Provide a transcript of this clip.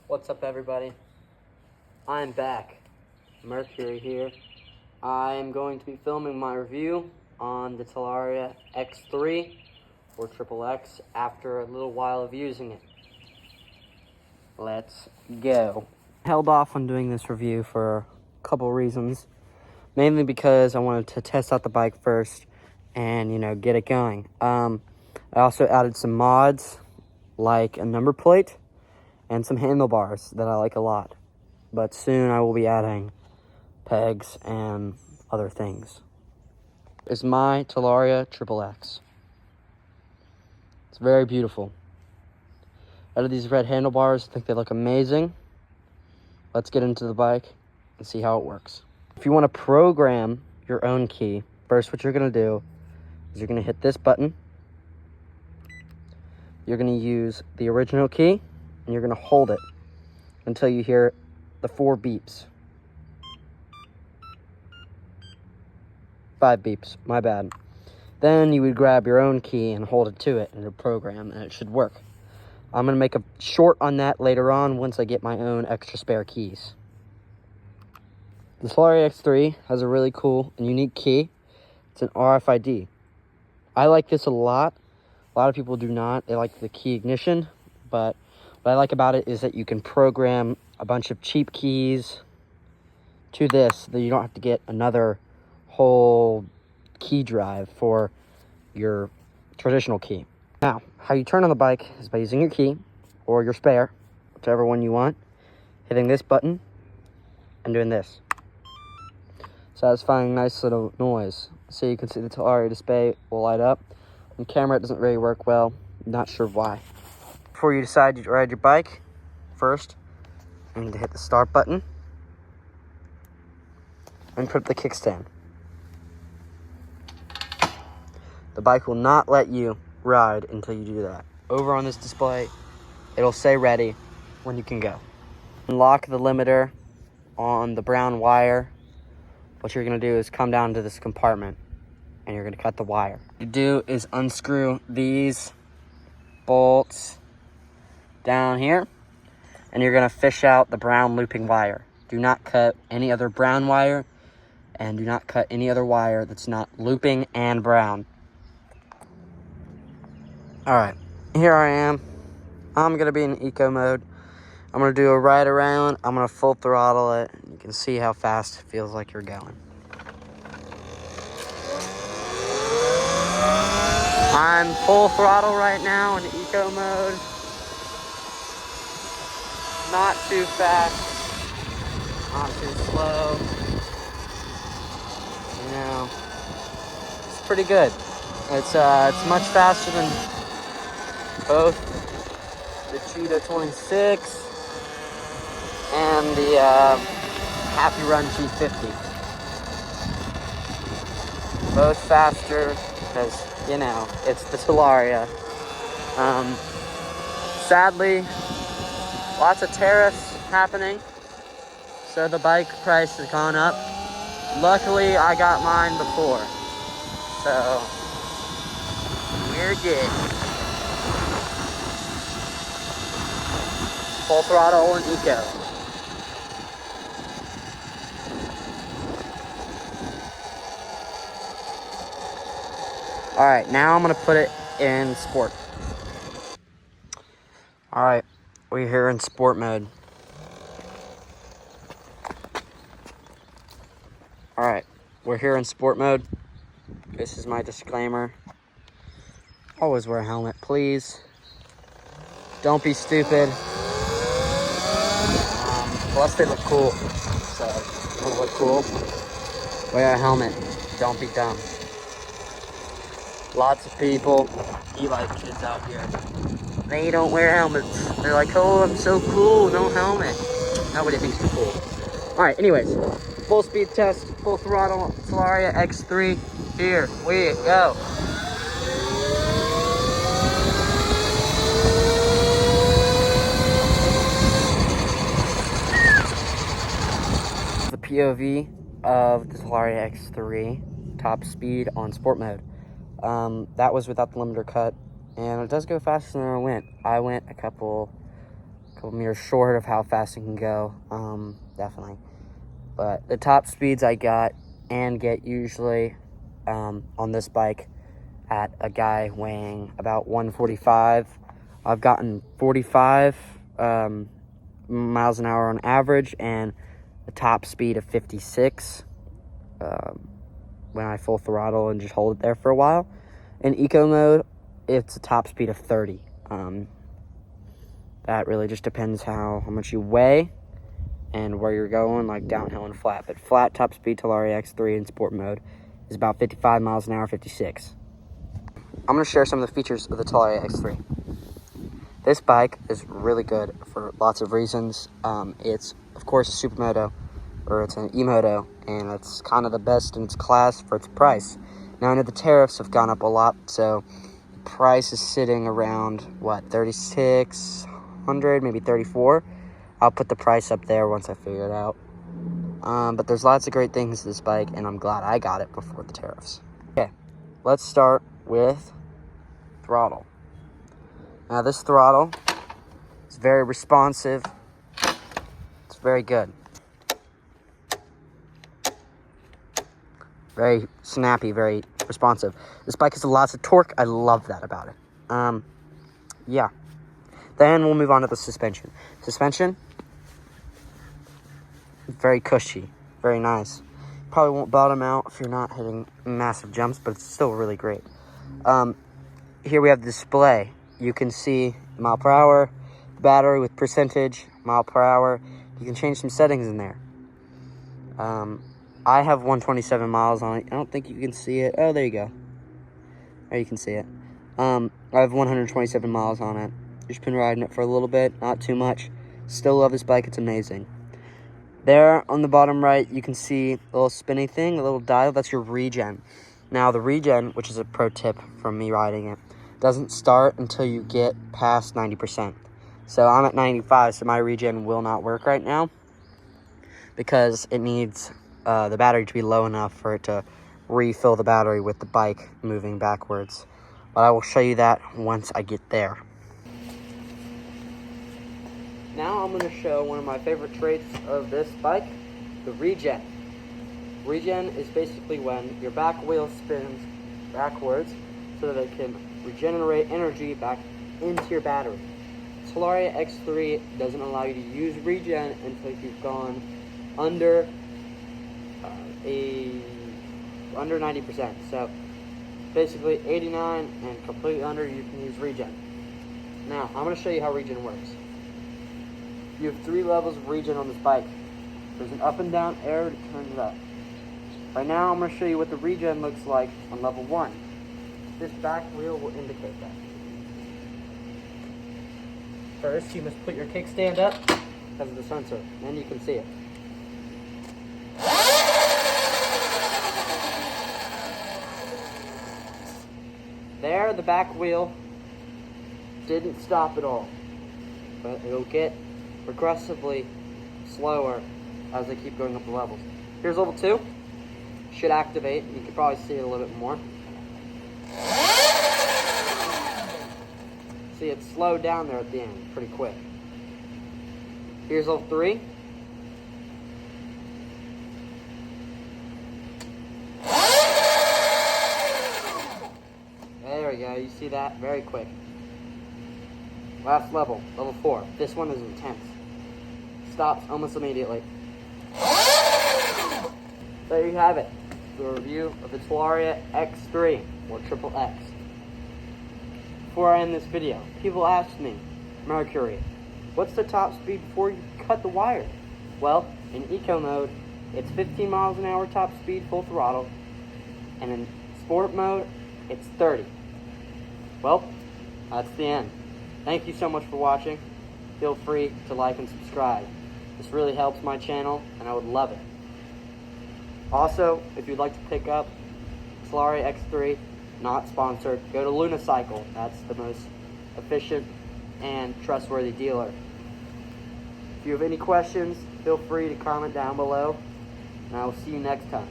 What's up, everybody? I'm back. Mercury here. I'm going to be filming my review on the Talaria X3 or XXX after a little while of using it. Let's go. Held off on doing this review for a couple reasons. Mainly because I wanted to test out the bike first and, get it going. I also added some mods like a number plate and some handlebars that I like a lot. But soon I will be adding pegs and other things. Is my Talaria XXX. It's very beautiful. Out of these red handlebars, I think they look amazing. Let's get into the bike and see how it works. If you want to program your own key, first what you're going to do is you're going to hit this button. You're going to use the original key and you're going to hold it until you hear the 4 beeps. 5 beeps, my bad. Then you would grab your own key and hold it to it and it'll program and it should work. I'm going to make a short on that later on once I get my own extra spare keys. The Talaria X3 has a really cool and unique key. It's an RFID. I like this a lot. A lot of people do not. They like the key ignition, but what I like about it is that you can program a bunch of cheap keys to this, that you don't have to get another whole key drive for your traditional key. Now, how you turn on the bike is by using your key or your spare, whichever one you want, hitting this button and doing this. Satisfying nice little noise. So you can see the Talaria display will light up. On camera it doesn't really work well. Not sure why. Before you decide to ride your bike, first you need to hit the start button and put up the kickstand. The bike will not let you ride until you do that. Over on this display, it'll say ready when you can go. Unlock the limiter on the brown wire. What you're going to do is come down to this compartment and you're going to cut the wire. What you do is unscrew these bolts down here and you're going to fish out the brown looping wire. Do not cut any other brown wire and do not cut any other wire that's not looping and brown. Alright, here I am. I'm going to be in eco mode. I'm going to do a ride around. I'm going to full throttle it. You can see how fast it feels like you're going. I'm full throttle right now in eco mode. Not too fast. Not too slow. It's pretty good. It's much faster than both the Cheetah 26 and the Happy Run G50. Both faster because, it's the Talaria. Sadly, lots of tariffs happening, so the bike price has gone up. Luckily, I got mine before, so we're good. Full throttle and eco. Alright, now I'm going to put it in sport. Alright, we're here in sport mode. Alright, we're here in sport mode. This is my disclaimer. Always wear a helmet, please. Don't be stupid. Plus they look cool. So, if you look cool, wear a helmet. Don't be dumb. Lots of people, e-bike kids out here, they don't wear helmets. They're like, oh, I'm so cool, no helmet. Nobody thinks you're cool. Alright, anyways, full speed test, full throttle, Talaria X3. Here we go. The POV of the Talaria X3, top speed on sport mode. That was without the limiter cut, and it does go faster than I went. I went a couple couple meters short of how fast it can go, definitely. But the top speeds I got and get usually on this bike at a guy weighing about 145. I've gotten 45 miles an hour on average and a top speed of 56 when I full throttle and just hold it there for a while. In eco mode, it's a top speed of 30. That really just depends how much you weigh and where you're going, like downhill and flat. But flat top speed Talaria X3 in sport mode is about 55 miles an hour, 56. I'm going to share some of the features of the Talaria X3. This bike is really good for lots of reasons. It's, of course, a supermoto, or it's an e-moto, and it's kind of the best in its class for its price. Now, I know the tariffs have gone up a lot, so the price is sitting around, what, $3,600, maybe $34. I'll put the price up there once I figure it out. But there's lots of great things to this bike, and I'm glad I got it before the tariffs. Okay, let's start with throttle. Now, this throttle is very responsive. It's very good. Very snappy, very responsive. This bike has lots of torque. I love that about it. Yeah. Then we'll move on to the suspension. Suspension, very cushy, very nice. Probably won't bottom out if you're not hitting massive jumps, but it's still really great. Here we have the display. You can see mile per hour, battery with percentage, mile per hour. You can change some settings in there. I have 127 miles on it. I don't think you can see it. Oh, there you go. There you can see it. I have 127 miles on it. Just been riding it for a little bit, not too much. Still love this bike, it's amazing. There on the bottom right, you can see a little spinny thing, a little dial, that's your regen. Now the regen, which is a pro tip from me riding it, doesn't start until you get past 90%. So I'm at 95, so my regen will not work right now because it needs the battery to be low enough for it to refill the battery with the bike moving backwards. But I will show you that once I get there. Now I'm going to show one of my favorite traits of this bike, the regen. Regen is basically when your back wheel spins backwards so that it can regenerate energy back into your battery. Talaria X3 doesn't allow you to use regen until you've gone under 90%. So basically 89 and completely under, you can use regen. Now I'm going to show you how regen works. You have 3 levels of regen on this bike. There's an up and down arrow to turn it up. Right now I'm going to show you what the regen looks like on level 1. This back wheel will indicate that. First, you must put your kickstand up because of the sensor, then you can see it. There, the back wheel didn't stop at all, but it'll get progressively slower as they keep going up the levels. Here's level 2. Should activate. You can probably see it a little bit more. See, it slowed down there at the end pretty quick. Here's level 3. There we go. You see that? Very quick. Last level, level 4. This one is intense. Stops almost immediately. There you have it. The review of the Talaria X3 or XXX. Before I end this video, people ask me, Mercury, what's the top speed before you cut the wire? Well, in eco mode, it's 15 miles an hour top speed full throttle, and in sport mode, it's 30. Well, that's the end. Thank you so much for watching. Feel free to like and subscribe. This really helps my channel, and I would love it. Also, if you'd like to pick up Talaria X3, not sponsored, go to Lunicycle. That's the most efficient and trustworthy dealer. If you have any questions, feel free to comment down below, and I will see you next time.